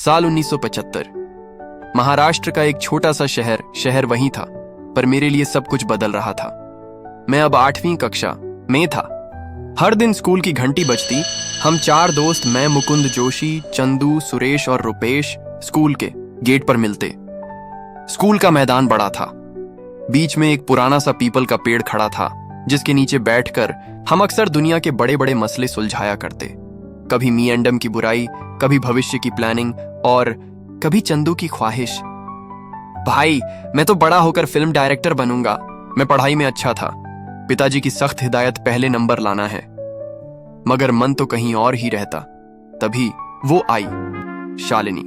साल 1975। महाराष्ट्र का एक छोटा सा शहर वही था, पर मेरे लिए सब कुछ बदल रहा था। मैं अब 8वीं कक्षा में था। हर दिन स्कूल की घंटी बजती, हम 4 दोस्त, मैं, मुकुंद जोशी, चंदू, सुरेश और रुपेश स्कूल के गेट पर मिलते। स्कूल का मैदान बड़ा था। बीच में एक पुराना सा पीपल का पेड़ खड़ा था, जिसके नीचे बैठकर हम अक्सर दुनिया के बड़े बड़े मसले सुलझाया करते। कभी मी एंडम की बुराई, कभी भविष्य की प्लानिंग और कभी चंदू की ख्वाहिश। भाई, मैं तो बड़ा होकर फिल्म डायरेक्टर बनूंगा। मैं पढ़ाई में अच्छा था। पिताजी की सख्त हिदायत पहले नंबर लाना है, मगर मन तो कहीं और ही रहता। तभी वो आई, शालिनी,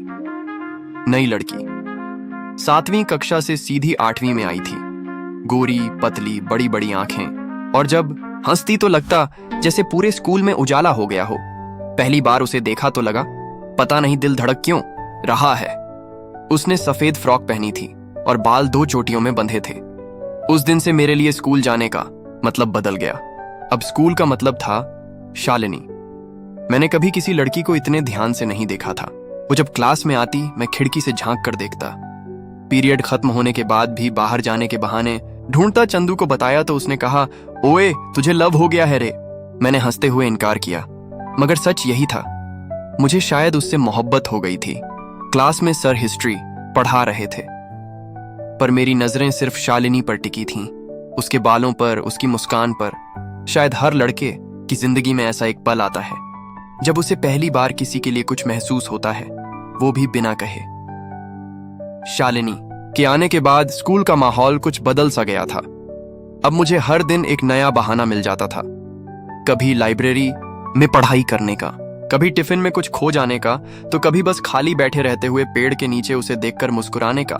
नई लड़की। 7वीं कक्षा से सीधी 8वीं में आई थी। गोरी, पतली, बड़ी बड़ी आंखें, और जब हंसती तो लगता जैसे पूरे स्कूल में उजाला हो गया हो। पहली बार उसे देखा तो लगा, पता नहीं दिल धड़क क्यों रहा है। उसने सफेद फ्रॉक पहनी थी और बाल 2 चोटियों में बंधे थे। उस दिन से मेरे लिए स्कूल जाने का मतलब बदल गया। अब स्कूल का मतलब था शालिनी। मैंने कभी किसी लड़की को इतने ध्यान से नहीं देखा था। वो जब क्लास में आती, मैं खिड़की से झांक कर देखता। पीरियड खत्म होने के बाद भी बाहर जाने के बहाने ढूंढता चंदू को बताया तो उसने कहा, ओए तुझे लव हो गया है रे। मैंने हंसते हुए इनकार किया, मगर सच यही था। मुझे शायद उससे मोहब्बत हो गई थी। क्लास में सर हिस्ट्री पढ़ा रहे थे, पर मेरी नजरें सिर्फ शालिनी पर टिकी थीं, उसके बालों पर, उसकी मुस्कान पर। शायद हर लड़के की जिंदगी में ऐसा एक पल आता है जब उसे पहली बार किसी के लिए कुछ महसूस होता है, वो भी बिना कहे। शालिनी के आने के बाद स्कूल का माहौल कुछ बदल सा गया था। अब मुझे हर दिन एक नया बहाना मिल जाता था। कभी लाइब्रेरी में पढ़ाई करने का, कभी टिफिन में कुछ खो जाने का, तो कभी बस खाली बैठे रहते हुए पेड़ के नीचे उसे देखकर मुस्कुराने का।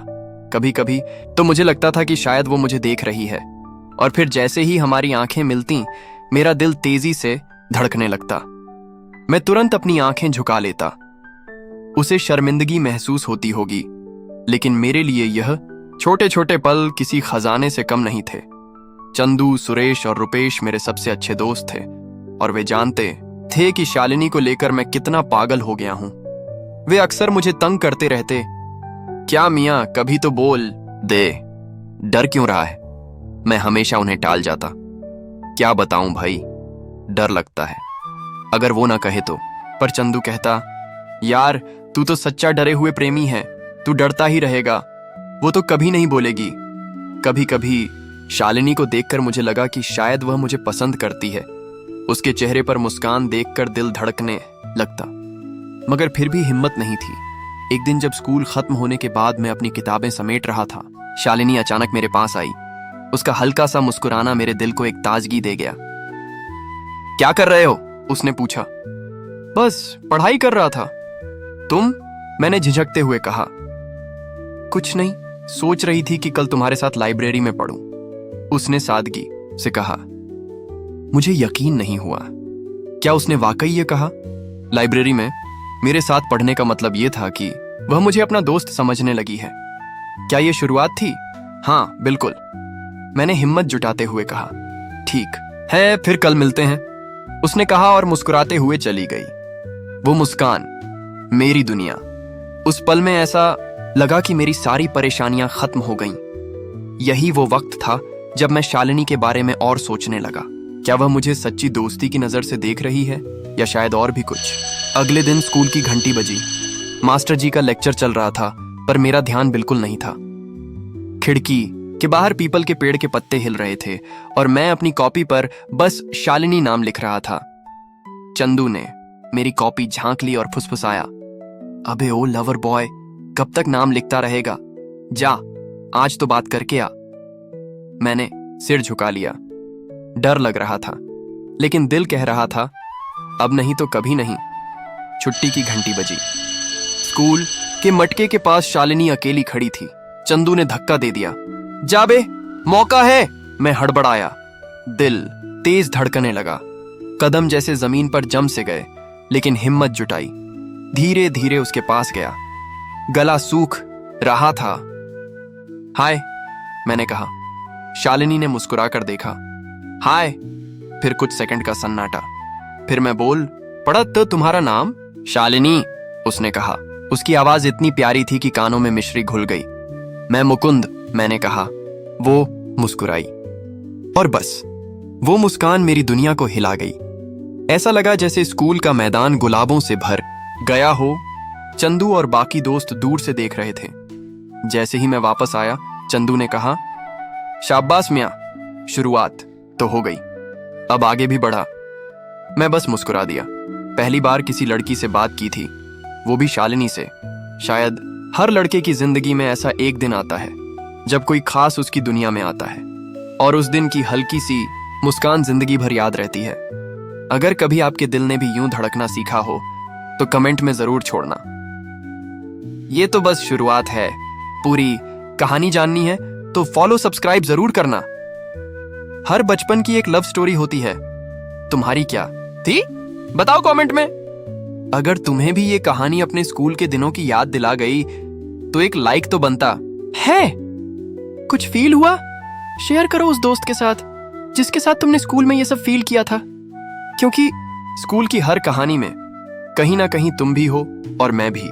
कभी कभी तो मुझे लगता था कि शायद वो मुझे देख रही है, और फिर जैसे ही हमारी आंखें मिलती, मेरा दिल तेजी से धड़कने लगता। मैं तुरंत अपनी आंखें झुका लेता। उसे शर्मिंदगी महसूस होती होगी, लेकिन मेरे लिए यह छोटे छोटे पल किसी खजाने से कम नहीं थे। चंदू, सुरेश और रुपेश मेरे सबसे अच्छे दोस्त थे, और वे जानते थे कि शालिनी को लेकर मैं कितना पागल हो गया हूं। वे अक्सर मुझे तंग करते रहते, क्या मियां, कभी तो बोल दे, डर क्यों रहा है? मैं हमेशा उन्हें टाल जाता। क्या बताऊं भाई, डर लगता है, अगर वो ना कहे तो। पर चंदू कहता, यार तू तो सच्चा डरे हुए प्रेमी है, तू डरता ही रहेगा, वो तो कभी नहीं बोलेगी। कभी कभी शालिनी को देखकर मुझे लगा कि शायद वह मुझे पसंद करती है। उसके चेहरे पर मुस्कान देखकर दिल धड़कने लगता, मगर फिर भी हिम्मत नहीं थी। एक दिन जब स्कूल खत्म होने के बाद मैं अपनी किताबें समेट रहा था, शालिनी अचानक मेरे पास आई। उसका हल्का सा मुस्कुराना मेरे दिल को एक ताजगी दे गया। क्या कर रहे हो? उसने पूछा। बस पढ़ाई कर रहा था। तुम? मैंने झिझकते हुए कहा। कुछ नहीं, सोच रही थी कि कल तुम्हारे साथ लाइब्रेरी में पढ़ूं। उसने सादगी से कहा। मुझे यकीन नहीं हुआ। क्या उसने वाकई ये कहा? लाइब्रेरी में मेरे साथ पढ़ने का मतलब ये था कि वह मुझे अपना दोस्त समझने लगी है। क्या ये शुरुआत थी? हाँ बिल्कुल, मैंने हिम्मत जुटाते हुए कहा। ठीक है, फिर कल मिलते हैं, उसने कहा और मुस्कुराते हुए चली गई। वो मुस्कान, मेरी दुनिया। उस पल में ऐसा लगा कि मेरी सारी परेशानियां खत्म हो गईं। यही वो वक्त था जब मैं शालिनी के बारे में और सोचने लगा। क्या वह मुझे सच्ची दोस्ती की नजर से देख रही है, या शायद और भी कुछ? अगले दिन स्कूल की घंटी बजी। मास्टर जी का लेक्चर चल रहा था, पर मेरा ध्यान बिल्कुल नहीं था। खिड़की के बाहर पीपल के पेड़ के पत्ते हिल रहे थे, और मैं अपनी कॉपी पर बस शालिनी नाम लिख रहा था। चंदू ने मेरी कॉपी झांक ली और फुसफुसाया, अबे ओ लवर बॉय, कब तक नाम लिखता रहेगा? जा, आज तो बात करके आ। मैंने सिर झुका लिया। डर लग रहा था, लेकिन दिल कह रहा था, अब नहीं तो कभी नहीं। छुट्टी की घंटी बजी। स्कूल के मटके के पास शालिनी अकेली खड़ी थी। चंदू ने धक्का दे दिया। जा बे, मौका है। मैं हड़बड़ाया। दिल तेज धड़कने लगा। कदम जैसे जमीन पर जम से गए, लेकिन हिम्मत जुटाई। धीरे धीरे उसके पास गया। गला सूख रहा था। हाय, मैंने कहा। शालिनी ने मुस्कुराकर देखा। हाय। फिर कुछ सेकंड का सन्नाटा। फिर मैं बोल पड़ा, तो तुम्हारा नाम? शालिनी, उसने कहा। उसकी आवाज इतनी प्यारी थी कि कानों में मिश्री घुल गई। मैं मुकुंद, मैंने कहा। वो मुस्कुराई और बस वो मुस्कान मेरी दुनिया को हिला गई। ऐसा लगा जैसे स्कूल का मैदान गुलाबों से भर गया हो। चंदू और बाकी दोस्त दूर से देख रहे थे। जैसे ही मैं वापस आया, चंदू ने कहा, शाबाश मियां, शुरुआत तो हो गई, अब आगे भी बढ़ा। मैं बस मुस्कुरा दिया। पहली बार किसी लड़की से बात की थी, वो भी शालिनी से। शायद हर लड़के की जिंदगी में ऐसा एक दिन आता है जब कोई खास उसकी दुनिया में आता है, और उस दिन की हल्की सी मुस्कान जिंदगी भर याद रहती है। अगर कभी आपके दिल ने भी यूं धड़कना सीखा हो तो कमेंट में जरूर छोड़ना। ये तो बस शुरुआत है, पूरी कहानी जाननी है तो फॉलो सब्सक्राइब जरूर करना। हर बचपन की एक लव स्टोरी होती है, तुम्हारी क्या थी बताओ कमेंट में। अगर तुम्हें भी ये कहानी अपने स्कूल के दिनों की याद दिला गई तो एक लाइक तो बनता है। कुछ फील हुआ? शेयर करो उस दोस्त के साथ जिसके साथ तुमने स्कूल में ये सब फील किया था, क्योंकि स्कूल की हर कहानी में कहीं ना कहीं तुम भी हो और मैं भी।